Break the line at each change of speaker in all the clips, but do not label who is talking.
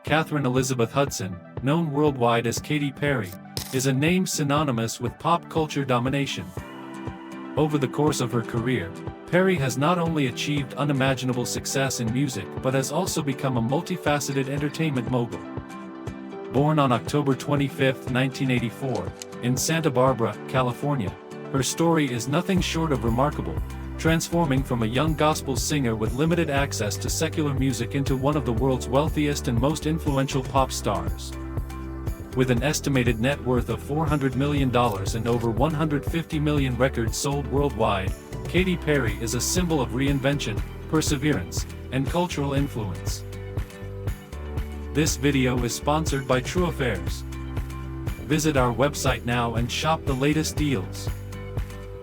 Katherine Elizabeth Hudson, known worldwide as Katy Perry, is a name synonymous with pop culture domination. Over the course of her career, Perry has not only achieved unimaginable success in music but has also become a multifaceted entertainment mogul. Born on October 25, 1984, in Santa Barbara, California, her story is nothing short of remarkable, transforming from a young gospel singer with limited access to secular music into one of the world's wealthiest and most influential pop stars. With an estimated net worth of $400 million and over 150 million records sold worldwide, Katy Perry is a symbol of reinvention, perseverance, and cultural influence. This video is sponsored by True Affairs. Visit our website now and shop the latest deals.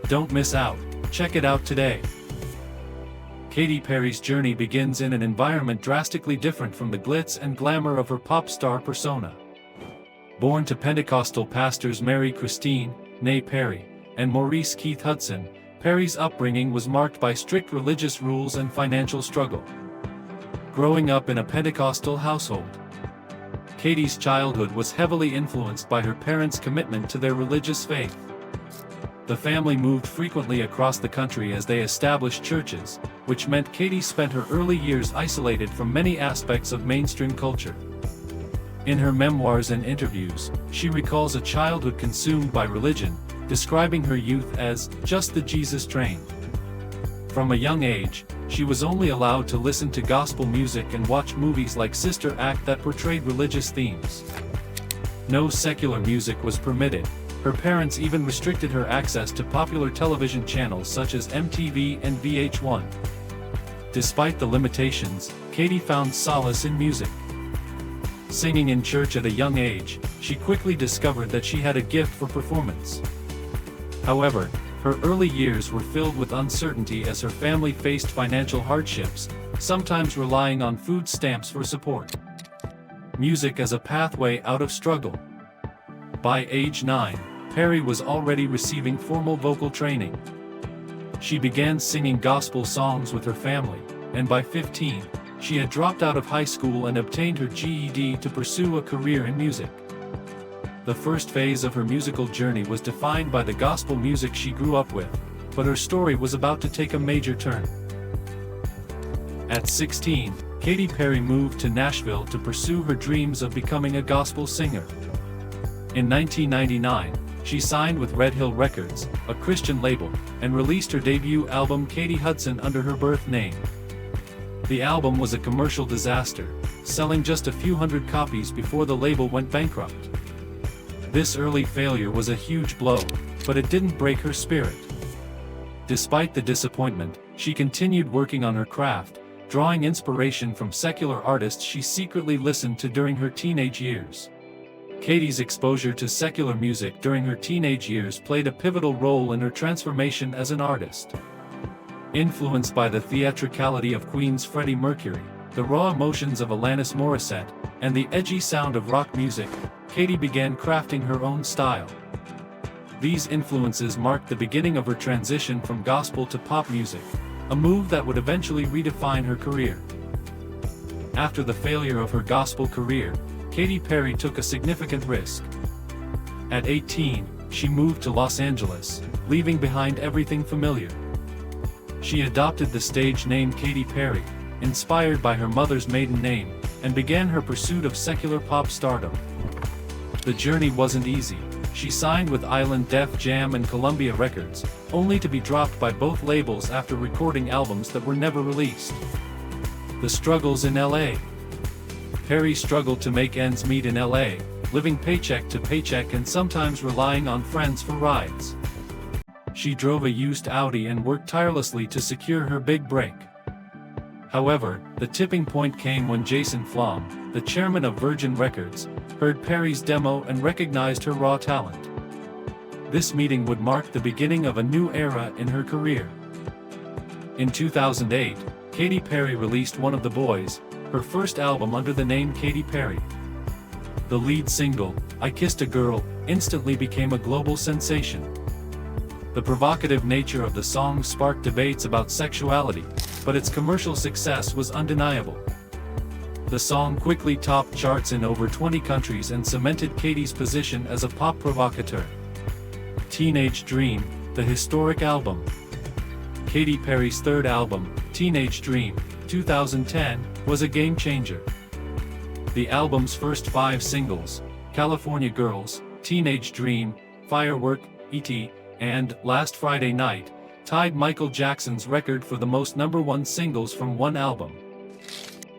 Don't miss out. Check it out today. Katy Perry's journey begins in an environment drastically different from the glitz and glamour of her pop star persona. Born to Pentecostal pastors Mary Christine, née Perry, and Maurice Keith Hudson, Perry's upbringing was marked by strict religious rules and financial struggle. Growing up in a Pentecostal household, Katy's childhood was heavily influenced by her parents' commitment to their religious faith. The family moved frequently across the country as they established churches, which meant Katy spent her early years isolated from many aspects of mainstream culture. In her memoirs and interviews, she recalls a childhood consumed by religion, describing her youth as just the Jesus train. From a young age, she was only allowed to listen to gospel music and watch movies like Sister Act that portrayed religious themes. No secular music was permitted. Her parents even restricted her access to popular television channels such as MTV and VH1. Despite the limitations, Katy found solace in music. Singing in church at a young age, she quickly discovered that she had a gift for performance. However, her early years were filled with uncertainty as her family faced financial hardships, sometimes relying on food stamps for support. Music as a pathway out of struggle. By age 9, Perry was already receiving formal vocal training. She began singing gospel songs with her family, and by 15, she had dropped out of high school and obtained her GED to pursue a career in music. The first phase of her musical journey was defined by the gospel music she grew up with, but her story was about to take a major turn. At 16, Katy Perry moved to Nashville to pursue her dreams of becoming a gospel singer. In 1999, she signed with Red Hill Records, a Christian label, and released her debut album Katy Hudson under her birth name. The album was a commercial disaster, selling just a few hundred copies before the label went bankrupt. This early failure was a huge blow, but it didn't break her spirit. Despite the disappointment, she continued working on her craft, drawing inspiration from secular artists she secretly listened to during her teenage years. Katy's exposure to secular music during her teenage years played a pivotal role in her transformation as an artist. Influenced by the theatricality of Queen's Freddie Mercury, the raw emotions of Alanis Morissette, and the edgy sound of rock music, Katy began crafting her own style. These influences marked the beginning of her transition from gospel to pop music, a move that would eventually redefine her career. After the failure of her gospel career, Katy Perry took a significant risk. At 18, she moved to Los Angeles, leaving behind everything familiar. She adopted the stage name Katy Perry, inspired by her mother's maiden name, and began her pursuit of secular pop stardom. The journey wasn't easy. She signed with Island Def Jam and Columbia Records, only to be dropped by both labels after recording albums that were never released. The struggles in LA. Perry struggled to make ends meet in LA, living paycheck to paycheck and sometimes relying on friends for rides. She drove a used Audi and worked tirelessly to secure her big break. However, the tipping point came when Jason Flom, the chairman of Virgin Records, heard Perry's demo and recognized her raw talent. This meeting would mark the beginning of a new era in her career. In 2008, Katy Perry released One of the Boys, her first album under the name Katy Perry. The lead single, I Kissed a Girl, instantly became a global sensation. The provocative nature of the song sparked debates about sexuality, but its commercial success was undeniable. The song quickly topped charts in over 20 countries and cemented Katy's position as a pop provocateur. Teenage Dream, the historic album. Katy Perry's third album, Teenage Dream, 2010, was a game-changer. The album's first 5 singles, California Girls, Teenage Dream, Firework, E.T., and Last Friday Night, tied Michael Jackson's record for the most #1 singles from one album.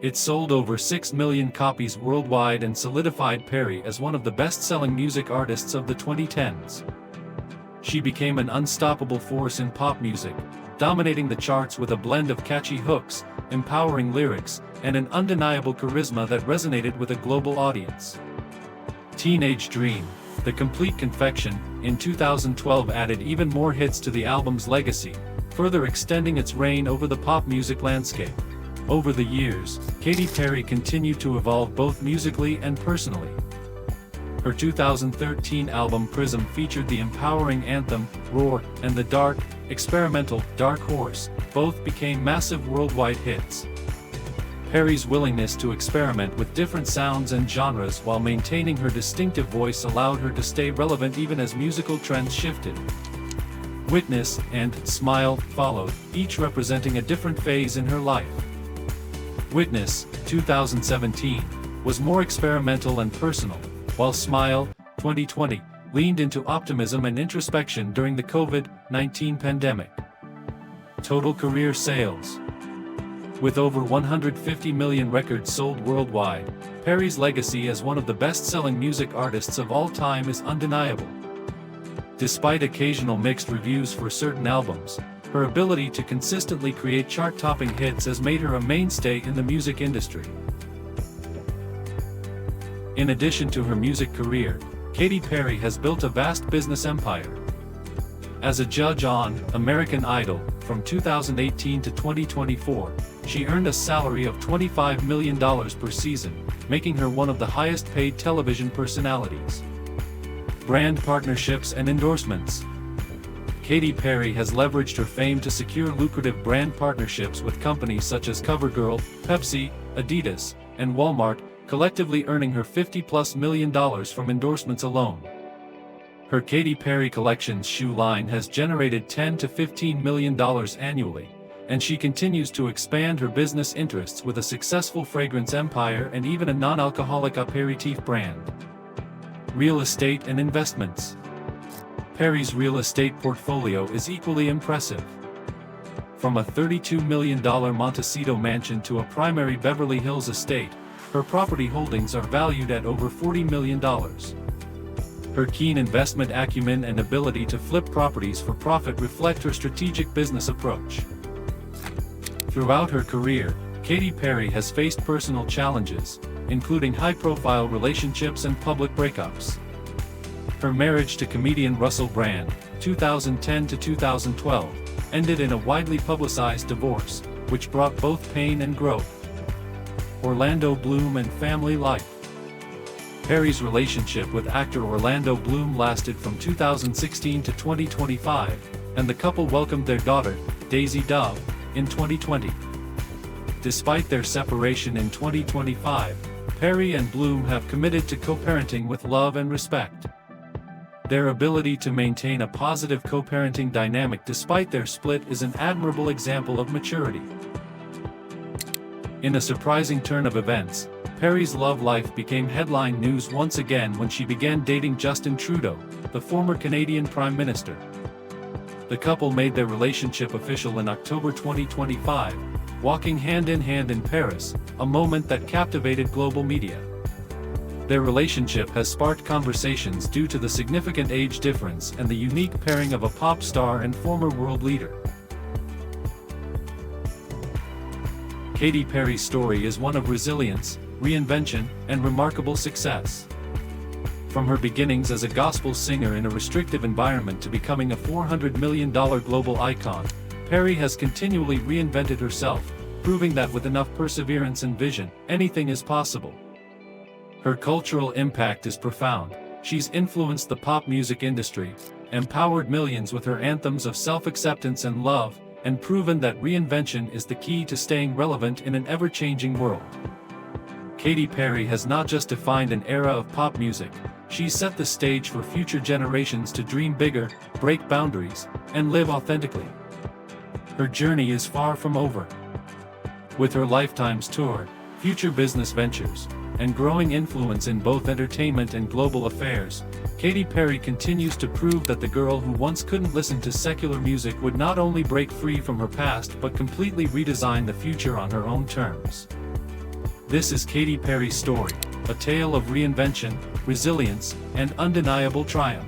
It sold over 6 million copies worldwide and solidified Perry as one of the best-selling music artists of the 2010s. She became an unstoppable force in pop music, dominating the charts with a blend of catchy hooks, empowering lyrics, and an undeniable charisma that resonated with a global audience. Teenage Dream, the complete confection, in 2012 added even more hits to the album's legacy, further extending its reign over the pop music landscape. Over the years, Katy Perry continued to evolve both musically and personally. Her 2013 album Prism featured the empowering anthem, Roar, and the dark, experimental, Dark Horse, both became massive worldwide hits. Perry's willingness to experiment with different sounds and genres while maintaining her distinctive voice allowed her to stay relevant even as musical trends shifted. Witness and Smile followed, each representing a different phase in her life. Witness, 2017, was more experimental and personal, while Smile, 2020, leaned into optimism and introspection during the COVID-19 pandemic. Total career sales. With over 150 million records sold worldwide, Perry's legacy as one of the best-selling music artists of all time is undeniable. Despite occasional mixed reviews for certain albums, her ability to consistently create chart-topping hits has made her a mainstay in the music industry. In addition to her music career, Katy Perry has built a vast business empire. As a judge on American Idol, from 2018 to 2024, she earned a salary of $25 million per season, making her one of the highest-paid television personalities. Brand partnerships and endorsements. Katy Perry has leveraged her fame to secure lucrative brand partnerships with companies such as CoverGirl, Pepsi, Adidas, and Walmart, collectively earning her $50+ million from endorsements alone. Her Katy Perry Collections shoe line has generated $10 to $15 million annually, and she continues to expand her business interests with a successful fragrance empire and even a non-alcoholic aperitif brand. Real estate and investments. Perry's real estate portfolio is equally impressive. From a $32 million Montecito mansion to a primary Beverly Hills estate, her property holdings are valued at over $40 million. Her keen investment acumen and ability to flip properties for profit reflect her strategic business approach. Throughout her career, Katy Perry has faced personal challenges, including high-profile relationships and public breakups. Her marriage to comedian Russell Brand, 2010 to 2012, ended in a widely publicized divorce, which brought both pain and growth. Orlando Bloom and family life. Perry's relationship with actor Orlando Bloom lasted from 2016 to 2025, and the couple welcomed their daughter, Daisy Dove, in 2020. Despite their separation in 2025, Perry and Bloom have committed to co-parenting with love and respect. Their ability to maintain a positive co-parenting dynamic despite their split is an admirable example of maturity. In a surprising turn of events, Perry's love life became headline news once again when she began dating Justin Trudeau, the former Canadian Prime Minister. The couple made their relationship official in October 2025, walking hand-in-hand in Paris, a moment that captivated global media. Their relationship has sparked conversations due to the significant age difference and the unique pairing of a pop star and former world leader. Katy Perry's story is one of resilience, reinvention, and remarkable success. From her beginnings as a gospel singer in a restrictive environment to becoming a $400 million global icon, Perry has continually reinvented herself, proving that with enough perseverance and vision, anything is possible. Her cultural impact is profound. She's influenced the pop music industry, empowered millions with her anthems of self-acceptance and love, and proven that reinvention is the key to staying relevant in an ever-changing world. Katy Perry has not just defined an era of pop music, she's set the stage for future generations to dream bigger, break boundaries, and live authentically. Her journey is far from over. With her Lifetimes tour, future business ventures, and growing influence in both entertainment and global affairs, Katy Perry continues to prove that the girl who once couldn't listen to secular music would not only break free from her past but completely redesign the future on her own terms. This is Katy Perry's story, a tale of reinvention, resilience, and undeniable triumph.